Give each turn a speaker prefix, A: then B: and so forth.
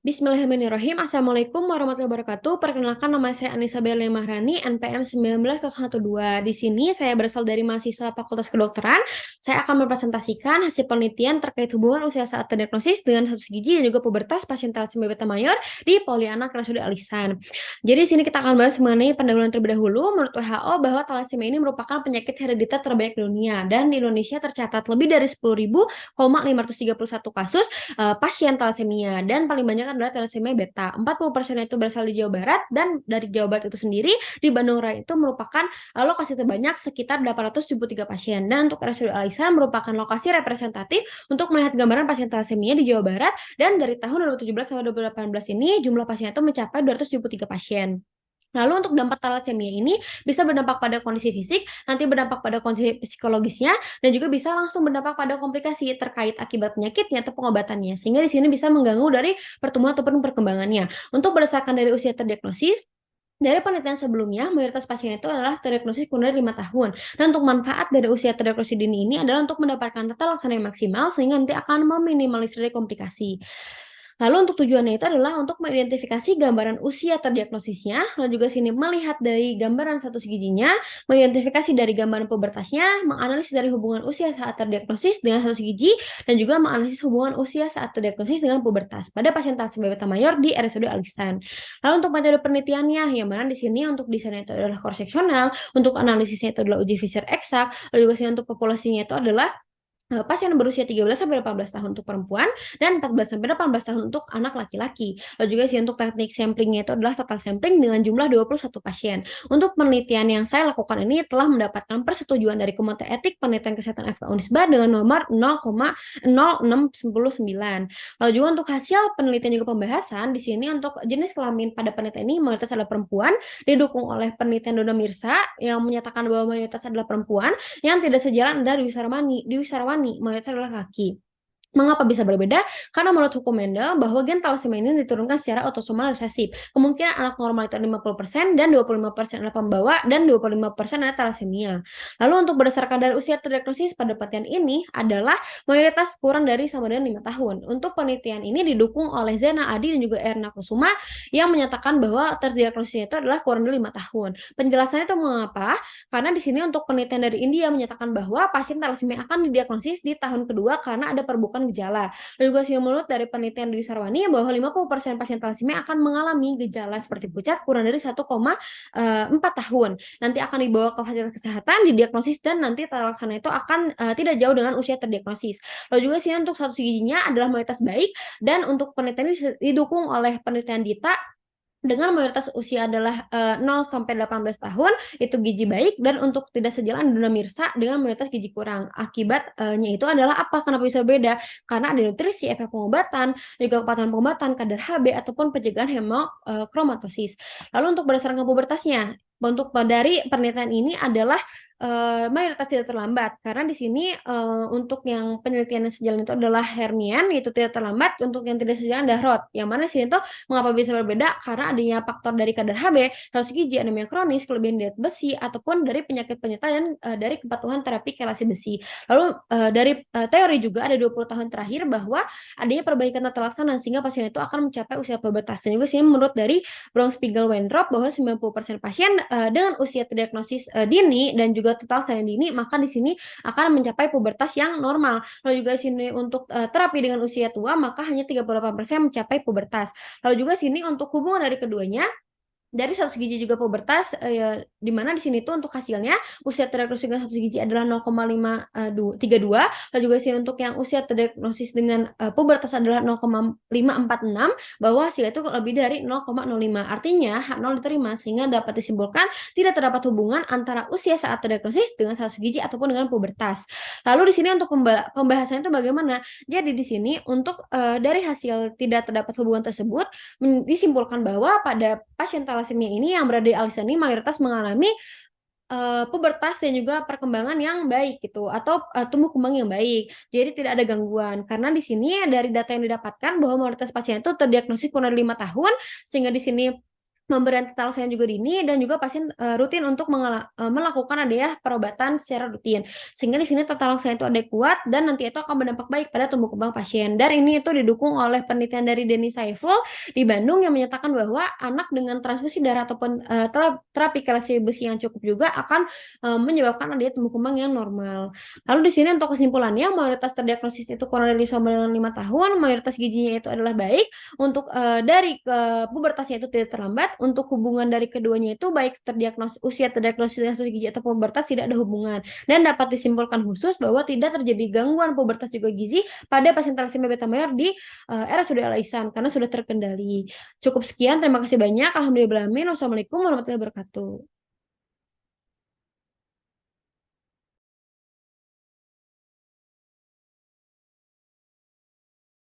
A: Bismillahirrahmanirrahim. Assalamualaikum warahmatullahi wabarakatuh. Perkenalkan nama saya Anissa Berli Mahrani, NPM 19012. Di sini saya berasal dari mahasiswa Fakultas Kedokteran. Saya akan mempresentasikan hasil penelitian terkait hubungan usia saat terdiagnosis dengan status gizi dan juga pubertas pasien thalassemia beta mayor di Pollyanna RSUD Alisan. Jadi di sini kita akan bahas mengenai pendahuluan terlebih dahulu. Menurut WHO bahwa thalassemia ini merupakan penyakit herediter terbanyak di dunia dan di Indonesia tercatat lebih dari 10.531 kasus pasien thalassemia dan paling banyak adalah thalassemia beta. 40% itu berasal di Jawa Barat dan dari Jawa Barat itu sendiri di Bandung Raya itu merupakan lokasi terbanyak sekitar 873 pasien. Dan untuk RSUD Alisan merupakan lokasi representatif untuk melihat gambaran pasien thalassemia di Jawa Barat dan dari tahun 2017 sampai 2018 ini jumlah pasien itu mencapai 273 pasien. Lalu untuk dampak thalassemia ini bisa berdampak pada kondisi fisik, nanti berdampak pada kondisi psikologisnya, dan juga bisa langsung berdampak pada komplikasi terkait akibat penyakitnya atau pengobatannya. Sehingga di sini bisa mengganggu dari pertumbuhan ataupun perkembangannya. Untuk berdasarkan dari usia terdiagnosis, dari penelitian sebelumnya, mayoritas pasien itu adalah terdiagnosis kurang dari 5 tahun. Dan untuk manfaat dari usia terdiagnosis dini ini adalah untuk mendapatkan tata laksana yang maksimal sehingga nanti akan meminimalisir komplikasi. Lalu untuk tujuannya itu adalah untuk mengidentifikasi gambaran usia terdiagnosisnya, lalu juga sini melihat dari gambaran status gizinya, mengidentifikasi dari gambaran pubertasnya, menganalisis dari hubungan usia saat terdiagnosis dengan status gizi, dan juga menganalisis hubungan usia saat terdiagnosis dengan pubertas pada pasien thalassemia beta mayor di RSUD Alisan. Lalu untuk metode penelitiannya, yang mana di sini untuk desainnya itu adalah cross seksional, untuk analisisnya itu adalah uji Fisher eksak, lalu juga sini untuk populasinya itu adalah pasien berusia 13 sampai 18 tahun untuk perempuan dan 14 sampai 18 tahun untuk anak laki-laki. Lalu juga sih untuk teknik samplingnya itu adalah total sampling dengan jumlah 21 pasien. Untuk penelitian yang saya lakukan ini telah mendapatkan persetujuan dari Komite Etik Penelitian Kesehatan FK Unisba dengan nomor 0,0699. Lalu juga untuk hasil penelitian juga pembahasan di sini untuk jenis kelamin pada penelitian ini mayoritas adalah perempuan, didukung oleh penelitian Dona Mirsa yang menyatakan bahwa mayoritas adalah perempuan yang tidak sejalan dari Wissarawani, mayoritas adalah laki. Mengapa bisa berbeda? Karena menurut hukum Mendel bahwa gen thalassemia ini diturunkan secara autosomal resesif. Kemungkinan anak normal itu 50% dan 25% adalah pembawa dan 25% adalah thalassemia. Lalu untuk berdasarkan dari usia terdiagnosis pada penelitian ini adalah mayoritas kurang dari sama dengan 5 tahun. Untuk penelitian ini didukung oleh Zena Adi dan juga Erna Kusuma yang menyatakan bahwa terdiagnosisnya itu adalah kurang dari 5 tahun. Penjelasannya itu mengapa? Karena di sini untuk penelitian dari India menyatakan bahwa pasien thalassemia akan didiagnosis di tahun kedua karena ada perbukaan gejala. Lalu juga menurut dari penelitian Dwi Sarwani bahwa 50% pasien thalassemia akan mengalami gejala seperti pucat kurang dari 1,4 tahun. Nanti akan dibawa ke fasilitas kesehatan, didiagnosis dan nanti tata laksana itu akan tidak jauh dengan usia terdiagnosis. Lalu juga sini untuk status gizinya adalah mayoritas baik dan untuk penelitian ini didukung oleh penelitian Dita dengan mayoritas usia adalah 0 sampai 18 tahun itu gizi baik dan untuk tidak sejalan Dona Mirsa dengan mayoritas gizi kurang. Akibatnya itu adalah apa? Kenapa bisa beda? Karena ada nutrisi, efek pengobatan, juga kepatuhan pengobatan, kadar Hb ataupun pencegahan hemokromatosis. Lalu untuk berdasarkan pubertasnya, untuk dari penelitian ini adalah mayoritas tidak terlambat karena di sini untuk yang penelitian yang sejalan itu adalah Hermian itu tidak terlambat, untuk yang tidak sejalan adalah Roth. Yang mana di sini tuh mengapa bisa berbeda? Karena adanya faktor dari kadar Hb, status gizi, anemia kronis, kelebihan diet besi, ataupun dari penyakit penyerta dan dari kepatuhan terapi kelasi besi. Lalu dari teori juga ada 20 tahun terakhir bahwa adanya perbaikan tata laksana sehingga pasien itu akan mencapai usia pubertas. Dan juga sih menurut dari Brown Spiegel Weintraub bahwa 90% pasien dengan usia terdiagnosis dini dan juga total laksana dini maka di sini akan mencapai pubertas yang normal. Lalu juga sini untuk terapi dengan usia tua maka hanya 38% mencapai pubertas. Lalu juga sini untuk hubungan dari keduanya dari status gizi juga pubertas di mana di sini tuh untuk hasilnya usia terdiagnosis dengan status gizi adalah 0,532 lalu juga sih untuk yang usia terdiagnosis dengan pubertas adalah 0,546 bahwa hasilnya itu lebih dari 0,05 artinya H0 diterima sehingga dapat disimpulkan tidak terdapat hubungan antara usia saat terdiagnosis dengan status gizi ataupun dengan pubertas. Lalu di sini untuk pembahasannya itu bagaimana? Jadi di sini untuk dari hasil tidak terdapat hubungan tersebut disimpulkan bahwa pada pasien thalassemia ini yang berada di Alisan ini mayoritas mengalami pubertas dan juga perkembangan yang baik gitu atau tumbuh kembang yang baik. Jadi tidak ada gangguan. Karena di sini dari data yang didapatkan bahwa mayoritas pasien itu terdiagnosis kurang dari 5 tahun sehingga di sini pemberian talassemia juga dini dan juga pasien rutin untuk melakukan adanya perobatan secara rutin. Sehingga di sini talassemia itu ada kuat dan nanti itu akan berdampak baik pada tumbuh kembang pasien. Dan ini itu didukung oleh penelitian dari Denny Saiful di Bandung yang menyatakan bahwa anak dengan transfusi darah ataupun terapi kalsium besi yang cukup juga akan menyebabkan adanya tumbuh kembang yang normal. Lalu di sini untuk kesimpulannya, mayoritas terdiagnosis itu kurang dari 5 tahun, mayoritas gizinya itu adalah baik, untuk dari pubertasnya itu tidak terlambat, untuk hubungan dari keduanya itu baik usia terdiagnosis gizi atau pubertas tidak ada hubungan, dan dapat disimpulkan khusus bahwa tidak terjadi gangguan pubertas juga gizi pada pasien thalassemia beta mayor di RSUD Al Ihsan karena sudah terkendali. Cukup sekian, terima kasih banyak. Alhamdulillah. Wassalamualaikum warahmatullahi wabarakatuh.